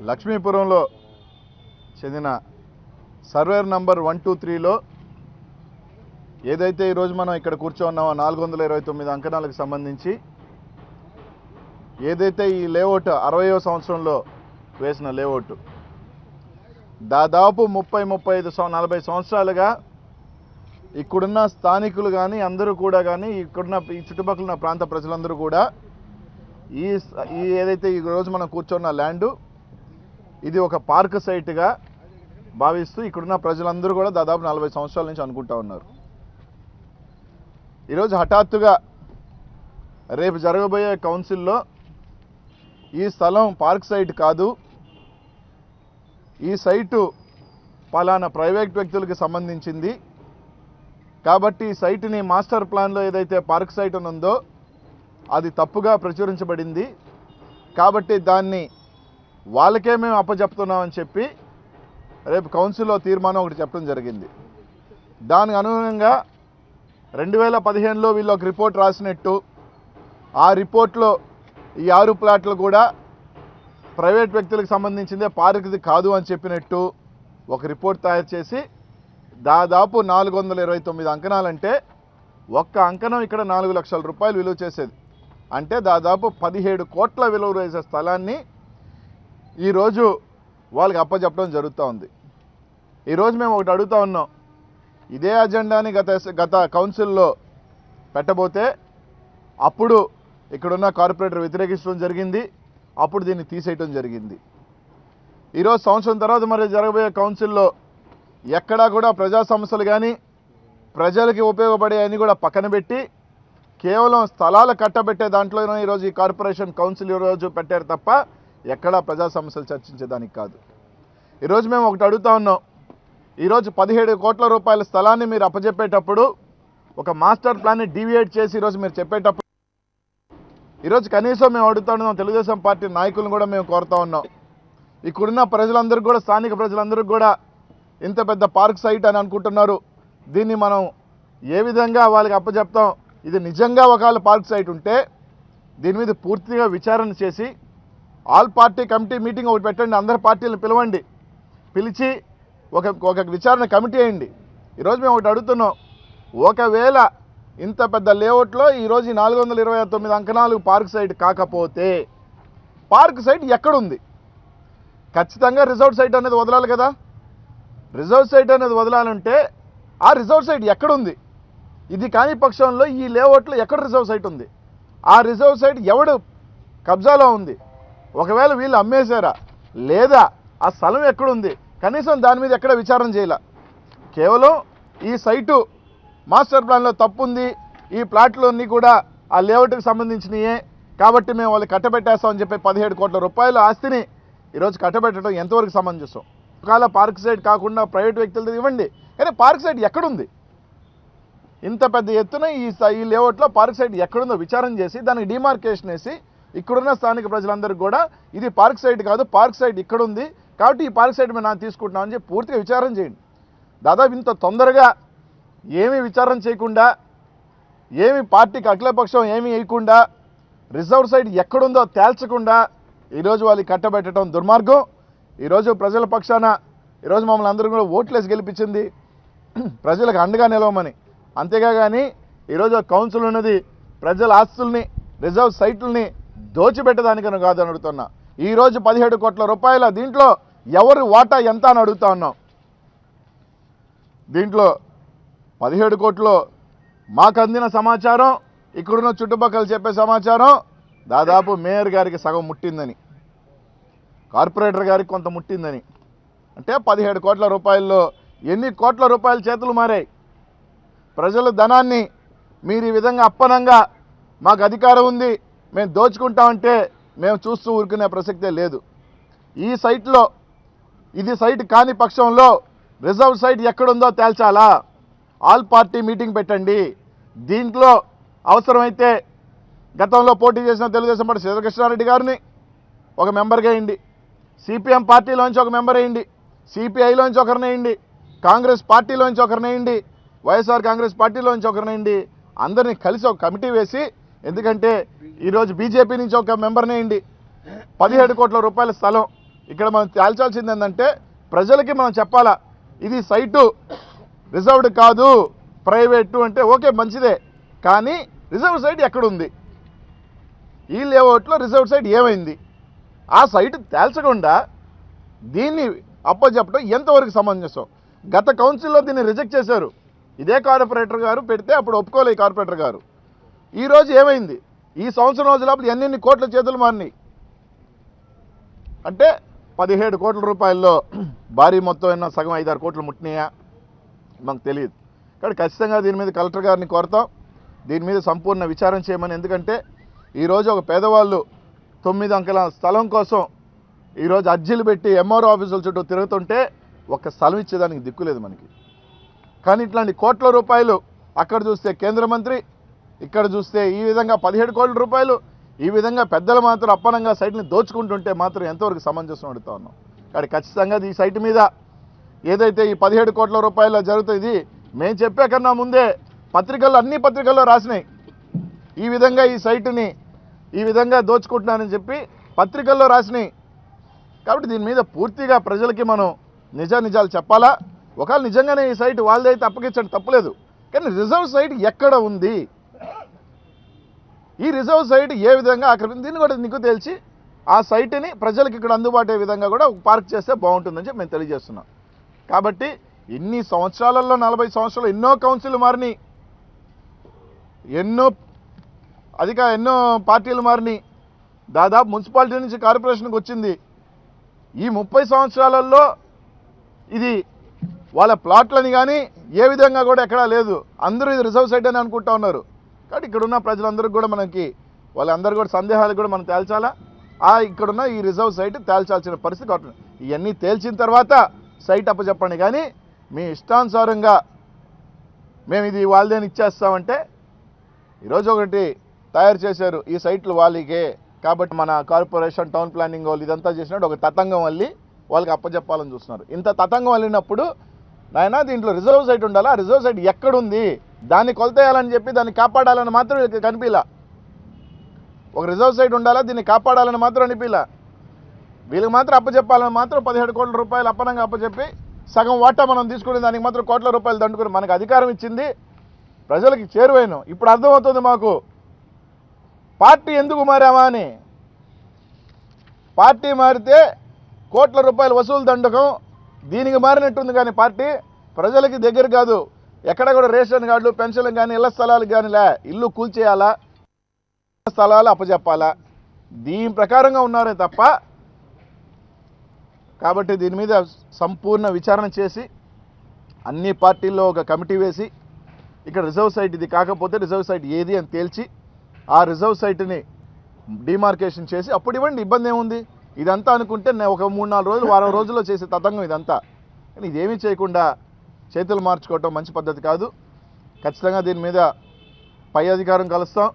లక్ష్మీపురంలో చెందిన surveyor number 123లో ఏదైతే ఈరోజు మనం ఇక్కడ కూర్చోన్నామో 429 అంకణాలకు సంబంధించి ఏదైతే ఈ లేఅవుట్ 60వ సంవత్సరంలో వేసిన లేఅవుట్ దాదాపు 30-40 సంవత్సరాలుగా ఇక్కడున్న స్థానికులు కానీ అందరూ కూడా కానీ ఇక్కడున్న ఈ చుట్టుపక్కల ఉన్న ప్రాంత ప్రజలందరూ కూడా ఈ ఏదైతే ఈరోజు మనం కూర్చున్న ల్యాండ్ ఇది ఒక పార్క్ సైట్గా భావిస్తూ ఇక్కడున్న ప్రజలందరూ కూడా దాదాపు 40 సంవత్సరాల నుంచి అనుకుంటా ఉన్నారు. ఈరోజు హఠాత్తుగా రేపు జరగబోయే కౌన్సిల్లో ఈ స్థలం పార్క్ సైట్ కాదు, ఈ సైటు పలానా ప్రైవేట్ వ్యక్తులకు సంబంధించింది కాబట్టి ఈ సైట్ని మాస్టర్ ప్లాన్లో ఏదైతే పార్క్ సైట్ ఉందో అది తప్పుగా ప్రచురించబడింది కాబట్టి దాన్ని వాళ్ళకే మేము అప్పచెప్తున్నామని చెప్పి రేపు కౌన్సిల్లో తీర్మానం ఒకటి చెప్పడం జరిగింది. దానికి అనుగుణంగా 2015లో వీళ్ళు ఒక రిపోర్ట్ రాసినట్టు ఆ రిపోర్ట్లో ఈ 6 ప్లాట్లు కూడా ప్రైవేట్ వ్యక్తులకు సంబంధించిందే పార్క్ది కాదు అని చెప్పినట్టు ఒక రిపోర్ట్ తయారు చేసి దాదాపు 429 అంకణాలంటే ఒక్క అంకణం ఇక్కడ 4 లక్షల రూపాయలు విలువ చేసేది, అంటే దాదాపు 17 కోట్ల విలువ చేసే స్థలాన్ని ఈరోజు వాళ్ళకి అప్పచెప్పడం జరుగుతూ ఉంది. ఈరోజు మేము ఒకటి అడుగుతూ ఉన్నాం, ఇదే అజెండాని గత కౌన్సిల్లో పెట్టబోతే అప్పుడు ఇక్కడున్న కార్పొరేటర్ వ్యతిరేకించడం జరిగింది, అప్పుడు దీన్ని తీసేయటం జరిగింది. ఈరోజు సంవత్సరం తర్వాత మరి జరగబోయే కౌన్సిల్లో ఎక్కడా కూడా ప్రజా సమస్యలు కానీ ప్రజలకి ఉపయోగపడే అన్ని కూడా పక్కన పెట్టి కేవలం స్థలాలు కట్టబెట్టే దాంట్లోనే ఈరోజు ఈ కార్పొరేషన్ కౌన్సిల్ ఈరోజు పెట్టారు తప్ప ఎక్కడా ప్రజా సమస్యలు చర్చించేదానికి కాదు. ఈరోజు మేము ఒకటి అడుగుతా ఉన్నాం, ఈరోజు 17 కోట్ల రూపాయల స్థలాన్ని మీరు అప్పచెప్పేటప్పుడు ఒక మాస్టర్ ప్లాన్ని డీవియేట్ చేసి ఈరోజు మీరు చెప్పేటప్పుడు ఈరోజు కనీసం మేము అడుగుతా ఉన్నాం, తెలుగుదేశం పార్టీ నాయకులను కూడా మేము కోరుతా ఉన్నాం, ఇక్కడున్న ప్రజలందరికీ కూడా స్థానిక ప్రజలందరికీ కూడా ఇంత పెద్ద పార్క్ సైట్ అని అనుకుంటున్నారు, దీన్ని మనం ఏ విధంగా వాళ్ళకి అప్పచెప్తాం, ఇది నిజంగా ఒకవేళ పార్క్ సైట్ ఉంటే దీని మీద పూర్తిగా విచారణ చేసి ఆల్ పార్టీ కమిటీ మీటింగ్ ఒకటి పెట్టండి, అందరి పార్టీలను పిలవండి, పిలిచి ఒక విచారణ కమిటీ అయ్యండి. ఈరోజు మేము ఒకటి అడుగుతున్నాం, ఒకవేళ ఇంత పెద్ద లేఅవుట్లో ఈరోజు 429 అంకణాలు పార్క్ సైట్ కాకపోతే పార్క్ సైట్ ఎక్కడుంది? ఖచ్చితంగా రిజర్వ్ సైట్ అనేది వదలాలి కదా. రిజర్వ్ సైట్ అనేది వదలాలంటే ఆ రిజర్వ్ సైట్ ఎక్కడుంది? ఇది కాని పక్షంలో ఈ లేఅవుట్లో ఎక్కడ రిజర్వ్ సైట్ ఉంది? ఆ రిజర్వ్ సైట్ ఎవడు కబ్జాలో ఉంది? ఒకవేళ వీళ్ళు అమ్మేశారా లేదా ఆ స్థలం ఎక్కడుంది? కనీసం దాని మీద ఎక్కడ విచారణ చేయాల. కేవలం ఈ సైటు మాస్టర్ ప్లాన్లో తప్పు ఉంది, ఈ ప్లాట్లన్నీ కూడా ఆ లేఅవుట్కి సంబంధించినయే కాబట్టి మేము వాళ్ళు కట్టబెట్టేస్తామని చెప్పి 17 కోట్ల రూపాయల ఆస్తిని ఈరోజు కట్టబెట్టడం ఎంతవరకు సమంజసం? ఒకవేళ పార్క్ సైట్ కాకుండా ప్రైవేట్ వ్యక్తులది ఇవ్వండి, కానీ పార్క్ సైట్ ఎక్కడుంది? ఇంత పెద్ద ఎత్తున ఈ లేఅవుట్లో పార్క్ సైట్ ఎక్కడుందో విచారణ చేసి దానికి డిమార్కేషన్ వేసి ఇక్కడున్న స్థానిక ప్రజలందరికీ కూడా ఇది పార్క్ సైట్ కాదు, పార్క్ సైట్ ఇక్కడ ఉంది కాబట్టి ఈ పార్క్ సైట్ మేము నేను తీసుకుంటున్నామని చెప్పి పూర్తిగా విచారణ చేయండి. దాదాపు ఇంత తొందరగా ఏమీ విచారణ చేయకుండా, ఏమి పార్టీకి అఖిలపక్షం ఏమీ వేయకుండా, రిజర్వ్ సైట్ ఎక్కడుందో తేల్చకుండా ఈరోజు వాళ్ళు కట్టబెట్టడం దుర్మార్గం. ఈరోజు ప్రజల పక్షాన ఈరోజు మమ్మల్ని అందరూ కూడా ఓట్లేసి గెలిపించింది ప్రజలకు అండగా నిలవమని, అంతేగా కానీ ఈరోజు కౌన్సిల్ ఉన్నది ప్రజల ఆస్తుల్ని రిజర్వ్ సైట్లని దోచిపెట్టడానికని కాదని అడుగుతున్నా. ఈరోజు 17 కోట్ల రూపాయల దీంట్లో ఎవరి వాటా ఎంత అని అడుగుతా ఉన్నాం. దీంట్లో 17 కోట్లు మాకు అందిన సమాచారం, ఇక్కడున్న చుట్టుపక్కల చెప్పే సమాచారం దాదాపు మేయర్ గారికి సగం ముట్టిందని, కార్పొరేటర్ గారికి కొంత ముట్టిందని, అంటే 17 కోట్ల రూపాయల్లో ఎన్ని కోట్ల రూపాయల చేతులు మారాయి? ప్రజల ధనాన్ని మీరు ఈ విధంగా అప్పనంగా మాకు అధికారం ఉంది మేము దోచుకుంటామంటే మేము చూస్తూ ఊరుకునే ప్రసక్తే లేదు. ఈ సైట్లో ఇది సైట్ కాని పక్షంలో రిజర్వ్ సైట్ ఎక్కడుందో తేల్చాలా, ఆల్ పార్టీ మీటింగ్ పెట్టండి. దీంట్లో అవసరమైతే గతంలో పోటీ చేసిన తెలుగుదేశం పార్టీ శ్రీకృష్ణారెడ్డి గారిని ఒక మెంబర్గా వేయండి, సిపిఎం పార్టీలోంచి ఒక మెంబర్ వేయండి, సిపిఐలోంచి ఒకరిని వేయండి, కాంగ్రెస్ పార్టీలోంచి ఒకరిని వేయండి, వైఎస్ఆర్ కాంగ్రెస్ పార్టీలోంచి ఒకరిని వేయండి, అందరినీ కలిసి ఒక కమిటీ వేసి, ఎందుకంటే ఈరోజు బీజేపీ నుంచి ఒక మెంబర్ని వేయండి, 17 కోట్ల రూపాయల స్థలం ఇక్కడ మనం తేల్చాల్సింది ఏంటంటే ప్రజలకి మనం చెప్పాలా, ఇది సైటు రిజర్వ్డ్ కాదు ప్రైవేటు అంటే ఓకే మంచిదే, కానీ రిజర్వ్ సైట్ ఎక్కడుంది, ఈ లేఅవుట్లో రిజర్వ్ సైట్ ఏమైంది, ఆ సైట్ తేల్చకుండా దీన్ని అప్పచెప్పడం ఎంతవరకు సమంజసం. గత కౌన్సిల్లో దీన్ని రిజెక్ట్ చేశారు, ఇదే కార్పొరేటర్ గారు పెడితే అప్పుడు ఒప్పుకోలే ఈ కార్పొరేటర్ గారు. ఈరోజు ఏమైంది, ఈ సంవత్సరం రోజుల ఎన్ని కోట్ల చేతులు మారినాయి అంటే 17 కోట్ల రూపాయల్లో భారీ మొత్తం అయినా సగం 5-6 కోట్లు ముట్టినాయా మనకు తెలియదు. కానీ ఖచ్చితంగా దీని మీద కలెక్టర్ గారిని కోరుతాం, దీని మీద సంపూర్ణ విచారణ చేయమని. ఎందుకంటే ఈరోజు ఒక పేదవాళ్ళు 9 అంకెల స్థలం కోసం ఈరోజు అర్జీలు పెట్టి ఎంఆర్ఓ ఆఫీసుల చుట్టూ తిరుగుతుంటే ఒక స్థలం ఇచ్చేదానికి దిక్కులేదు మనకి. కానీ ఇట్లాంటి కోట్ల రూపాయలు అక్కడ చూస్తే కేంద్ర మంత్రి, ఇక్కడ చూస్తే ఈ విధంగా 17 కోట్ల రూపాయలు ఈ విధంగా పెద్దలు మాత్రం అప్పనంగా సైట్ని దోచుకుంటుంటే మాత్రం ఎంతవరకు సమంజసం అడుగుతా ఉన్నాం. కానీ ఖచ్చితంగా ఈ సైట్ మీద ఏదైతే ఈ 17 కోట్ల రూపాయలు జరుగుతుంది, మేము చెప్పే కన్నా ముందే పత్రికల్లో అన్ని పత్రికల్లో రాసినాయి ఈ విధంగా ఈ సైటుని ఈ విధంగా దోచుకుంటున్నానని చెప్పి పత్రికల్లో రాసినాయి. కాబట్టి దీని మీద పూర్తిగా ప్రజలకి మనం నిజాలు చెప్పాలా. ఒకవేళ నిజంగానే ఈ సైట్ వాళ్ళదైతే అప్పగించండి, తప్పులేదు. కానీ రిజర్వ్ సైట్ ఎక్కడ ఉంది, ఈ రిజర్వ్ సైట్ ఏ విధంగా ఆక్రమించింది, దీన్ని కూడా నీకు తెలిసి ఆ సైట్ని ప్రజలకు ఇక్కడ అందుబాటు అయ్యే విధంగా కూడా పార్క్ చేస్తే బాగుంటుందని చెప్పి మేము తెలియజేస్తున్నాం. కాబట్టి ఇన్ని సంవత్సరాలలో 40 సంవత్సరాలు ఎన్నో కౌన్సిల్ మారినాయి, ఎన్నో పార్టీలు మారినాయి, దాదాపు మున్సిపాలిటీ నుంచి కార్పొరేషన్కి వచ్చింది. ఈ 30 సంవత్సరాలలో ఇది వాళ్ళ ప్లాట్లని కానీ ఏ విధంగా కూడా ఎక్కడా లేదు. అందరూ ఇది రిజర్వ్ సైట్ అని అనుకుంటా ఉన్నారు. కాబట్టి ఇక్కడున్న ప్రజలందరికీ కూడా మనకి వాళ్ళందరూ కూడా సందేహాలు కూడా మనం తేల్చాలా. ఇక్కడున్న ఈ రిజర్వ్ సైట్ తేల్చాల్సిన పరిస్థితి కాదు. ఇవన్నీ తేల్చిన తర్వాత సైట్ అప్పచెప్పండి, కానీ మీ ఇష్టానుసారంగా మేము ఇది వాళ్ళదేని ఇచ్చేస్తామంటే ఈరోజు ఒకటి తయారు చేశారు, ఈ సైట్లు వాళ్ళకే. కాబట్టి మన కార్పొరేషన్ టౌన్ ప్లానింగ్ వాళ్ళు ఇదంతా చేసినట్టు ఒక తతంగం వల్లి వాళ్ళకి అప్పచెప్పాలని చూస్తున్నారు. ఇంత తతంగం వెళ్ళినప్పుడు నాయన దీంట్లో రిజర్వ్ సైట్ ఉండాలా, రిజర్వ్ సైట్ ఎక్కడుంది, దాన్ని కొలతేయాలని చెప్పి దాన్ని కాపాడాలని మాత్రం వీళ్ళకి కనిపిలా. ఒక రిజర్వ్ సైట్ ఉండాలా, దీన్ని కాపాడాలని మాత్రం అనిపిలా. వీళ్ళకి మాత్రం అప్పచెప్పాలని మాత్రం 17 కోట్ల రూపాయలు అప్పనంగా అప్పచెప్పి సగం వాటా మనం తీసుకుని దానికి మాత్రం కోట్ల రూపాయలు దండుకుని మనకు అధికారం ఇచ్చింది, ప్రజలకి చేరువైన. ఇప్పుడు అర్థమవుతుంది మాకు పార్టీ ఎందుకు మారామా అని. పార్టీ మారితే కోట్ల రూపాయలు వసూలు దండకం దీనికి మారినట్టుంది, కానీ పార్టీ ప్రజలకి దగ్గర కాదు. ఎక్కడ కూడా రేషన్ కార్డులు, పెన్షన్లు కానీ, ఇళ్ల స్థలాలు కానీలే, ఇల్లు కూల్చేయాలా, స్థలాలు అప్పచెప్పాలా, దీని ప్రకారంగా ఉన్నారే తప్ప. కాబట్టి దీని మీద సంపూర్ణ విచారణ చేసి అన్ని పార్టీల్లో ఒక కమిటీ వేసి ఇక్కడ రిజర్వ్ సైట్ ఇది కాకపోతే రిజర్వ్ సైట్ ఏది అని తేల్చి ఆ రిజర్వ్ సైట్ని డిమార్కేషన్ చేసి అప్పుడు ఇవ్వండి, ఇబ్బంది ఏముంది. ఇదంతా అనుకుంటే ఒక 3-4 రోజులు వారం రోజుల్లో చేసే తతంగం ఇదంతా. కానీ ఇదేమీ చేయకుండా చేతులు మార్చుకోవటం మంచి పద్ధతి కాదు. ఖచ్చితంగా దీని మీద పై అధికారం కలుస్తాం,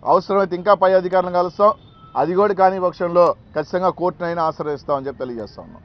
అవసరమైతే ఇంకా పై అధికారులను కలుస్తాం. అది కూడా కాని పక్షంలో ఖచ్చితంగా కోర్టునైనా ఆశ్రయిస్తామని చెప్పి తెలియజేస్తా ఉన్నాం.